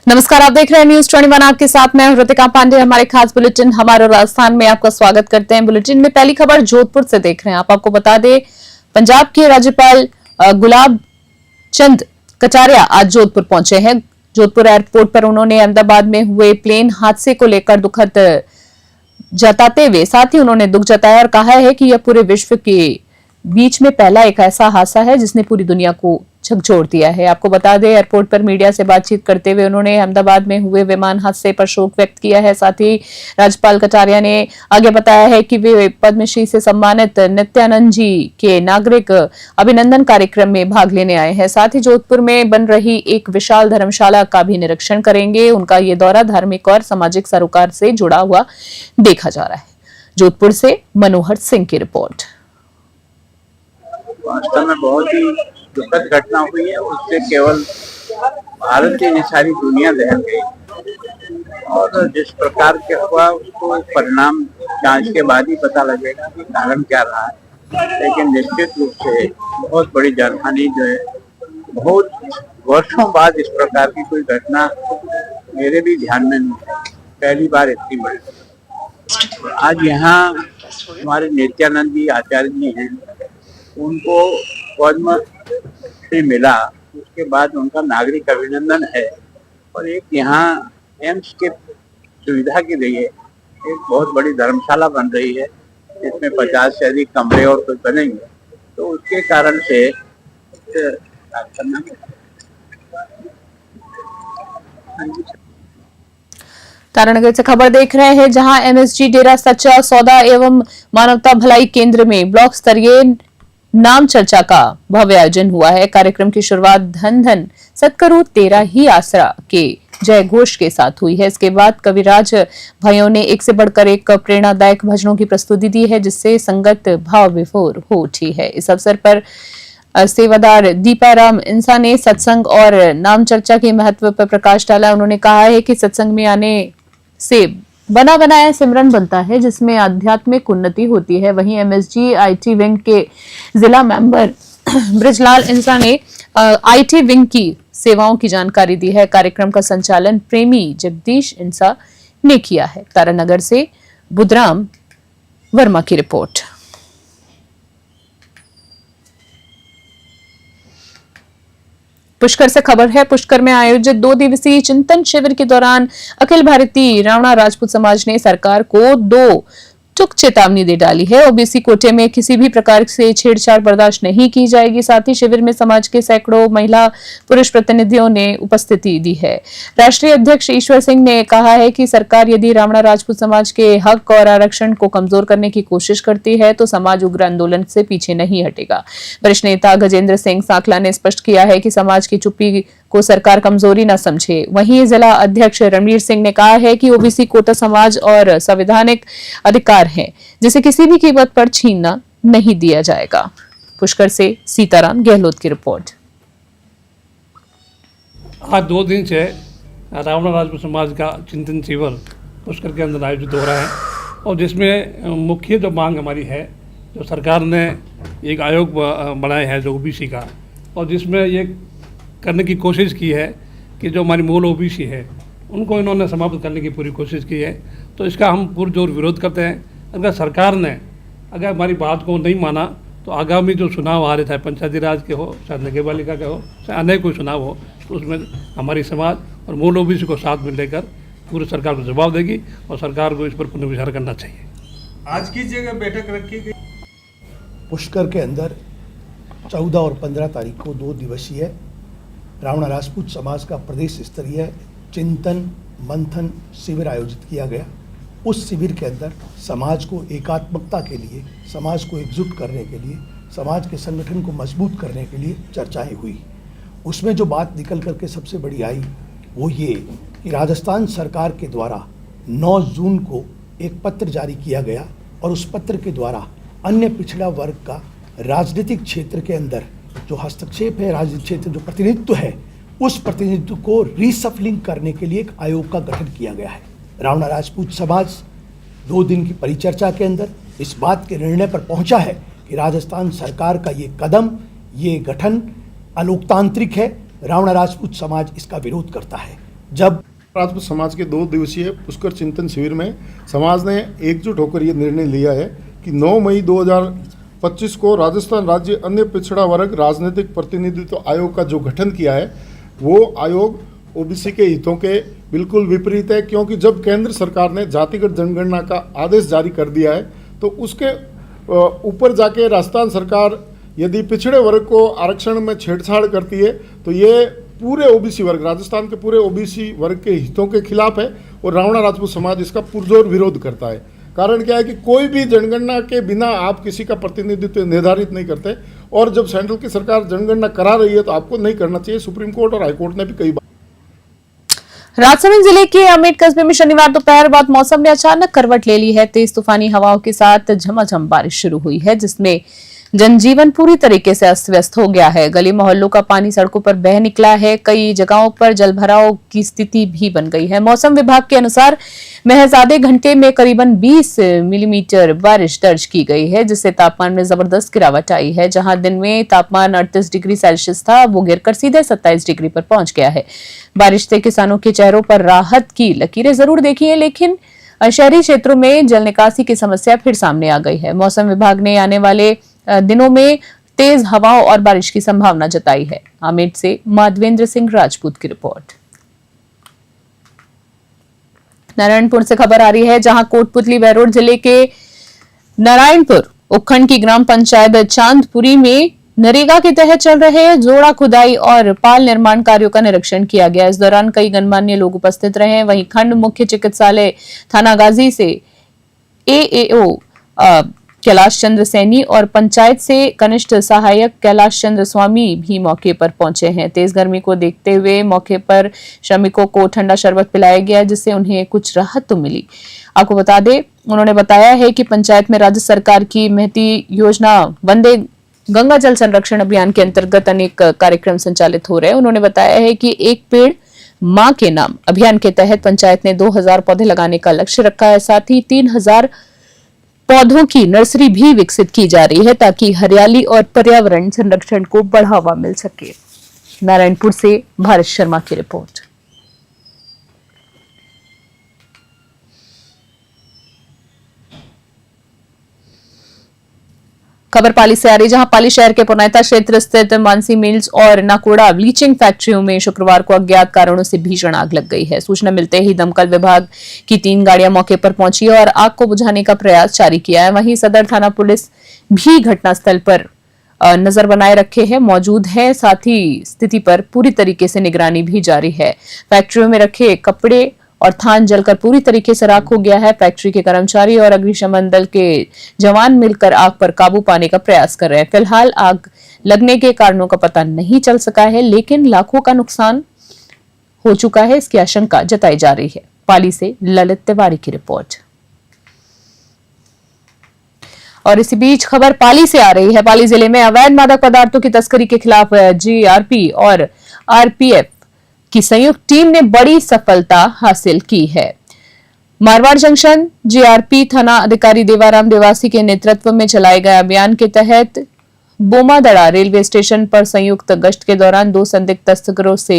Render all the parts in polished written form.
नमस्कार, आप देख रहे हैं न्यूज 21 आपके साथ मैं ऋतिका पांडे। हमारे खास बुलेटिन हमारे राजस्थान में आपका स्वागत करते हैं। बुलेटिन में पहली खबर जोधपुर से देख रहे हैं। आपको बता दें, पंजाब के राज्यपाल गुलाब चंद कटारिया आज जोधपुर पहुंचे हैं। जोधपुर एयरपोर्ट पर उन्होंने अहमदाबाद में हुए प्लेन हादसे को लेकर दुखद जताते हुए साथ ही उन्होंने दुख जताया और कहा है कि यह पूरे विश्व के बीच में पहला एक ऐसा हादसा है जिसने पूरी दुनिया को झकझोर दिया है। आपको बता दें, एयरपोर्ट पर मीडिया से बातचीत करते हुए उन्होंने अहमदाबाद में हुए विमान हादसे पर शोक व्यक्त किया है। साथ ही राज्यपाल कटारिया ने आगे बताया है कि वे पद्मश्री से सम्मानित नित्यानंद जी के नागरिक अभिनंदन कार्यक्रम में भाग लेने आए हैं। साथ ही जोधपुर में बन रही एक विशाल धर्मशाला का भी निरीक्षण करेंगे। उनका ये दौरा धार्मिक और सामाजिक सरोकार से जुड़ा हुआ देखा जा रहा है। जोधपुर से मनोहर सिंह की रिपोर्ट। वास्तव में बहुत ही दुखद घटना हुई है। उससे केवल भारत की नहीं सारी दुनिया दहल गई और जिस प्रकार के हुआ उसको परिणाम जांच के बाद ही पता लगेगा कि कारण क्या रहा है। लेकिन निश्चित रूप से बहुत बड़ी जनहानि जो है, बहुत वर्षों बाद इस प्रकार की कोई घटना मेरे भी ध्यान में नहीं है। पहली बार इतनी बड़ी। आज यहाँ हमारे नित्यानंद जी आचार्य जी हैं, उनको पद्म श्री मिला, उसके बाद उनका नागरिक अभिनंदन है और एक यहाँ एम्स के सुविधा के लिए एक बहुत बड़ी धर्मशाला बन रही है जिसमें 50 से अधिक कमरे और कुछ बनेंगे। तो उसके कारण से तारानगर से खबर देख रहे हैं, जहां एमएसजी डेरा सच्चा सौदा एवं मानवता भलाई केंद्र में ब्लॉक स्तरीय नाम चर्चा का भव्य आयोजन हुआ है। कार्यक्रम की शुरुआत धन धन सतकरू तेरा ही आसरा के जय घोष के साथ हुई है। इसके बाद कविराज भाइयों ने एक से बढ़कर एक प्रेरणादायक भजनों की प्रस्तुति दी है, जिससे संगत भाव विभोर हो उठी है। इस अवसर पर सेवादार दीपाराम इंसा ने सत्संग और नाम चर्चा के महत्व पर प्रकाश डाला। उन्होंने कहा है कि सत्संग में आने से बना बनाया सिमरन बनता है, जिसमें आध्यात्मिक उन्नति होती है। वहीं एमएसजी आईटी विंग के जिला मेंबर ब्रिजलाल इंसा ने आईटी विंग की सेवाओं की जानकारी दी है। कार्यक्रम का संचालन प्रेमी जगदीश इंसा ने किया है। तारानगर से बुधराम वर्मा की रिपोर्ट। पुष्कर से खबर है, पुष्कर में आयोजित 2 दिवसीय चिंतन शिविर के दौरान अखिल भारतीय रावणा राजपूत समाज ने सरकार को 2 टुक चेतावनी दे डाली है। ओबीसी कोटे में किसी भी प्रकार से छेड़छाड़ बर्दाश्त नहीं की जाएगी। साथ ही शिविर में समाज के सैकड़ों महिला पुरुष प्रतिनिधियों ने उपस्थिति दी है। राष्ट्रीय अध्यक्ष ईश्वर सिंह ने कहा है कि सरकार यदि रावणा राजपूत समाज के हक और आरक्षण को कमजोर करने की कोशिश करती है तो समाज उग्र आंदोलन से पीछे नहीं हटेगा। वरिष्ठ नेता गजेंद्र सिंह सांखला ने स्पष्ट किया है कि समाज की चुप्पी को सरकार कमजोरी न समझे। वहीं जिला अध्यक्ष रणवीर सिंह ने कहा है कि ओबीसी कोटा समाज और संवैधानिक अधिकार है, जिसे किसी भी कीमत पर छीनना नहीं दिया जाएगा। पुष्कर से सीताराम गहलोत की रिपोर्ट। आज 2 दिन से रावणा राजपूत समाज का चिंतन शिविर पुष्कर के अंदर आयोजित हो रहा है और जिसमें मुख्य जो मांग हमारी है, जो सरकार ने एक आयोग बनाया है जो ओबीसी का, और जिसमें ये करने की कोशिश की है कि जो हमारी मूल ओबीसी है उनको इन्होंने समाप्त करने की पूरी कोशिश की है। तो इसका हम पुरजोर विरोध करते हैं। अगर सरकार ने अगर हमारी बात को नहीं माना तो आगामी जो चुनाव आ रहे थे, पंचायती राज के हो, चाहे नगर पालिका के हो, चाहे अन्य कोई चुनाव हो, तो उसमें हमारी समाज और मूल ओबीसी को साथ में लेकर पूरी सरकार को जवाब देगी और सरकार को इस पर पुनर्विचार करना चाहिए। आज की जगह बैठक रखी गई पुष्कर के अंदर 14 और 15 तारीख को 2 दिवसीय रावणा राजपूत समाज का प्रदेश स्तरीय चिंतन मंथन शिविर आयोजित किया गया। उस शिविर के अंदर समाज को एकात्मकता के लिए, समाज को एकजुट करने के लिए, समाज के संगठन को मजबूत करने के लिए चर्चाएं हुई। उसमें जो बात निकल करके सबसे बड़ी आई वो ये कि राजस्थान सरकार के द्वारा 9 जून को एक पत्र जारी किया गया और उस पत्र के द्वारा अन्य पिछड़ा वर्ग का राजनीतिक क्षेत्र के अंदर जो हस्तक्षेप है, राजनीतिक क्षेत्र जो प्रतिनिधित्व है, उस प्रतिनिधित्व को रीसफलिंग करने के लिए एक आयोग का गठन किया गया है। रावणा राजपूत समाज 2 दिन की परिचर्चा के अंदर इस बात के निर्णय पर पहुंचा है कि राजस्थान सरकार का ये कदम, ये गठन अलोकतांत्रिक है। रावणा राजपूत समाज इसका विरोध करता है। जब राजपूत समाज के 2 दिवसीय पुष्कर चिंतन शिविर में समाज ने एकजुट होकर ये निर्णय लिया है कि 9 मई 2025 को राजस्थान राज्य अन्य पिछड़ा वर्ग राजनीतिक प्रतिनिधित्व आयोग का जो गठन किया है वो आयोग ओबीसी के हितों के बिल्कुल विपरीत है, क्योंकि जब केंद्र सरकार ने जातिगत जनगणना का आदेश जारी कर दिया है तो उसके ऊपर जाके राजस्थान सरकार यदि पिछड़े वर्ग को आरक्षण में छेड़छाड़ करती है तो ये पूरे ओबीसी वर्ग, राजस्थान के पूरे ओबीसी वर्ग के हितों के खिलाफ है और रावणा राजपूत समाज इसका पुरजोर विरोध करता है। कारण क्या है कि कोई भी जनगणना के बिना आप किसी का प्रतिनिधित्व निर्धारित नहीं करते, और जब सेंट्रल की सरकार जनगणना करा रही है तो आपको नहीं करना चाहिए। सुप्रीम कोर्ट और हाईकोर्ट ने भी कई बार। राजसमंद जिले के अमेठ कस्बे में शनिवार दोपहर बाद मौसम ने अचानक करवट ले ली है। तेज तूफानी हवाओं के साथ झमाझम बारिश शुरू हुई है, जिसमें जनजीवन पूरी तरीके से अस्त व्यस्त हो गया है। गली मोहल्लों का पानी सड़कों पर बह निकला है। कई जगहों पर जलभराव की स्थिति भी बन गई है। मौसम विभाग के अनुसार महज आधे घंटे में करीबन 20 मिलीमीटर बारिश दर्ज की गई है, जिससे तापमान में जबरदस्त गिरावट आई है। जहां दिन में तापमान 38 डिग्री सेल्सियस था, वो गिरकर सीधे 27 डिग्री पर पहुंच गया है। बारिश से किसानों के चेहरों पर राहत की लकीरें जरूर देखी है, लेकिन शहरी क्षेत्रों में जल निकासी की समस्या फिर सामने आ गई है। मौसम विभाग ने आने वाले दिनों में तेज हवाओं और बारिश की संभावना जताई है। अमेठ से माधवेंद्र सिंह राजपूत की रिपोर्ट। नारायणपुर से खबर आ रही है, जहां कोटपुतली बहरोड जिले के नारायणपुर उपखंड की ग्राम पंचायत चांदपुरी में नरेगा के तहत चल रहे जोड़ा खुदाई और पाल निर्माण कार्यों का निरीक्षण किया गया। इस दौरान कई गणमान्य लोग उपस्थित रहे। वहीं खंड मुख्य चिकित्सालय थाना गाजी से एएओ कैलाश चंद्र सैनी और पंचायत से कनिष्ठ सहायक कैलाश चंद्र स्वामी भी मौके पर पहुंचे हैं। तेज गर्मी को देखते हुए मौके पर श्रमिकों को ठंडा शरबत पिलाया गया, जिससे उन्हें कुछ राहत तो मिली। आपको बता दें, उन्होंने बताया है कि पंचायत में राज्य सरकार की महती योजना वंदे गंगा जल संरक्षण अभियान के अंतर्गत अनेक कार्यक्रम संचालित हो रहे हैं। उन्होंने बताया है कि एक पेड़ मां के नाम अभियान के तहत पंचायत ने 2000 पौधे लगाने का लक्ष्य रखा है। साथ ही 3000 पौधों की नर्सरी भी विकसित की जा रही है, ताकि हरियाली और पर्यावरण संरक्षण को बढ़ावा मिल सके। नारायणपुर से भारत शर्मा की रिपोर्ट। खबर पाली से आ रही, जहां पाली शहर के पुनैता क्षेत्र स्थित मानसी मिल्स और नाकोड़ा ब्लीचिंग फैक्ट्रियों में शुक्रवार को अज्ञात कारणों से भीषण आग लग गई है। सूचना मिलते ही दमकल विभाग की 3 गाड़ियां मौके पर पहुंची और आग को बुझाने का प्रयास जारी किया है। वहीं सदर थाना पुलिस भी घटनास्थल पर नजर बनाए रखे है मौजूद है। साथ ही स्थिति पर पूरी तरीके से निगरानी भी जारी है। फैक्ट्रियों में रखे कपड़े और थान जलकर पूरी तरीके से राख हो गया है। फैक्ट्री के कर्मचारी और अग्निशमन दल के जवान मिलकर आग पर काबू पाने का प्रयास कर रहे हैं। फिलहाल आग लगने के कारणों का पता नहीं चल सका है, लेकिन लाखों का नुकसान हो चुका है, इसकी आशंका जताई जा रही है। पाली से ललित तिवारी की रिपोर्ट। और इसी बीच खबर पाली से आ रही है। पाली जिले में अवैध मादक पदार्थों की तस्करी के खिलाफ जीआरपी और आरपीएफ की संयुक्त टीम ने बड़ी सफलता हासिल की है। मारवाड़ जंक्शन जीआरपी थाना अधिकारी देवाराम देवासी के नेतृत्व में चलाए गए अभियान के तहत बोमादड़ा रेलवे स्टेशन पर संयुक्त गश्त के दौरान 2 संदिग्ध तस्करों से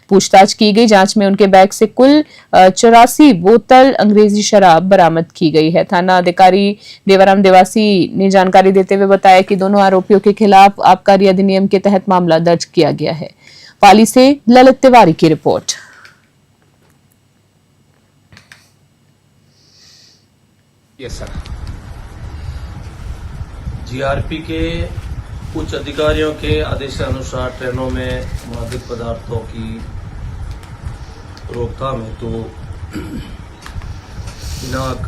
पूछताछ की गई। जांच में उनके बैग से कुल 84 बोतल अंग्रेजी शराब बरामद की गई है। थाना अधिकारी देवाराम देवासी ने जानकारी देते हुए बताया कि दोनों आरोपियों के खिलाफ आबकारी अधिनियम के तहत मामला दर्ज किया गया है। पाली से ललित तिवारी की रिपोर्ट। Yes sir. जीआरपी के उच्च अधिकारियों के आदेशानुसार ट्रेनों में मादक पदार्थों की रोकथाम हेतु दिनांक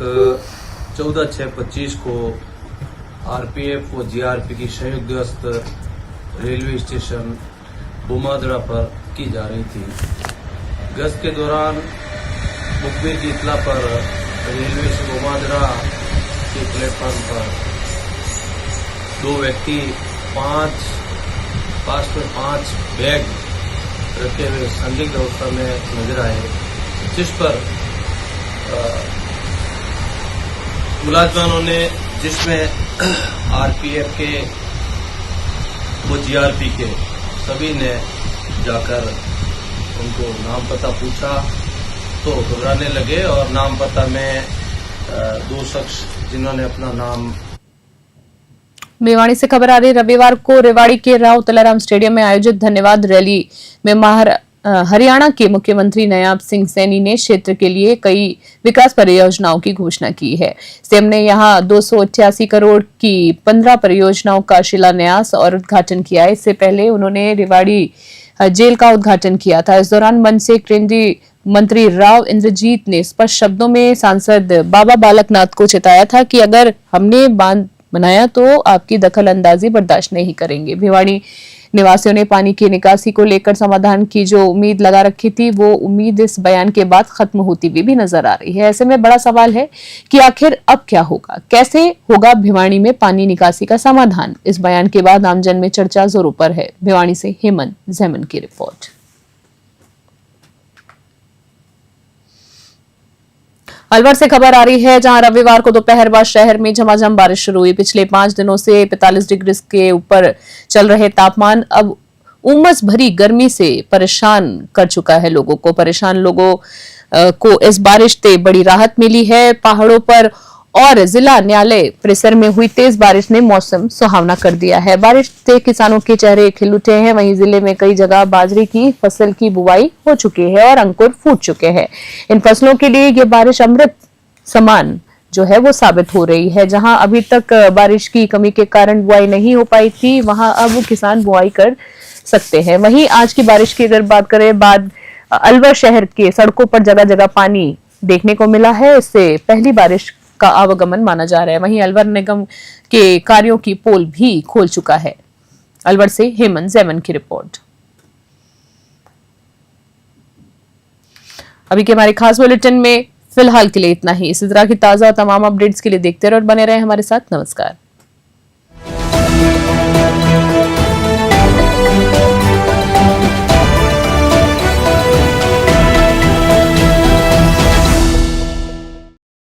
14/6/25 को आरपीएफ और जीआरपी की संयुक्त गश्त रेलवे स्टेशन बोमादड़ा पर की जा रही थी। गश्त के दौरान मुखबिर की इत्तला पर रेलवे से बोमादड़ा के प्लेटफॉर्म पर 2 व्यक्ति 5 बैग रखे हुए संदिग्ध अवस्था में नजर आए, जिस पर मुलाजमानों ने, जिसमें आरपीएफ के वो जीआरपी के सभी ने जाकर उनको नाम पता पूछा तो घबराने लगे और नाम पता में दो शख्स जिन्होंने अपना नाम। भिवाड़ी से खबर आ रही, रविवार को रेवाड़ी के राव तलाराम स्टेडियम में आयोजित धन्यवाद रैली में हरियाणा के मुख्यमंत्री नायब सिंह सैनी ने क्षेत्र के लिए कई विकास परियोजनाओं की घोषणा की है। सीएम ने यहां 288 करोड़ की 15 परियोजनाओं का शिलान्यास और उद्घाटन किया। इससे पहले उन्होंने रेवाड़ी जेल का उद्घाटन किया था। इस दौरान मंच से केंद्रीय मंत्री राव इंद्रजीत ने स्पष्ट शब्दों में सांसद बाबा बालकनाथ को चेताया था कि अगर हमने बांध बनाया तो आपकी दखल अंदाजी बर्दाश्त नहीं करेंगे। भिवाड़ी निवासियों ने पानी की निकासी को लेकर समाधान की जो उम्मीद लगा रखी थी, वो उम्मीद इस बयान के बाद खत्म होती हुई भी नजर आ रही है। ऐसे में बड़ा सवाल है कि आखिर अब क्या होगा, कैसे होगा भिवाड़ी में पानी निकासी का समाधान। इस बयान के बाद आमजन में चर्चा जोरों पर है। भिवाड़ी से हेमंत जैमन की रिपोर्ट। अलवर से खबर आ रही है, जहां रविवार को दोपहर बाद शहर में झमाझम बारिश शुरू हुई। पिछले 5 दिनों से 45 डिग्री के ऊपर चल रहे तापमान अब उमस भरी गर्मी से परेशान कर चुका है लोगों को। परेशान लोगों को इस बारिश से बड़ी राहत मिली है। पहाड़ों पर और जिला न्यायालय परिसर में हुई तेज बारिश ने मौसम सुहावना कर दिया है। बारिश से किसानों के चेहरे खिल उठे हैं। वहीं जिले में कई जगह बाजरे की फसल की बुवाई हो चुकी है और अंकुर फूट चुके हैं। इन फसलों के लिए ये बारिश अमृत समान जो है वो साबित हो रही है। जहां अभी तक बारिश की कमी के कारण बुआई नहीं हो पाई थी, वहां अब किसान बुआई कर सकते हैं। वहीं आज की बारिश की अगर बात करें, बाद अलवर शहर के सड़कों पर जगह जगह पानी देखने को मिला है। इससे पहली बारिश का आवागमन माना जा रहा है। वहीं अलवर निगम के कार्यों की पोल भी खोल चुका है। अलवर से हेमंत जैमन की रिपोर्ट। अभी के हमारे खास बुलेटिन में फिलहाल के लिए इतना ही। इसी तरह की ताजा तमाम अपडेट्स के लिए देखते रहो और बने रहे हमारे साथ। नमस्कार।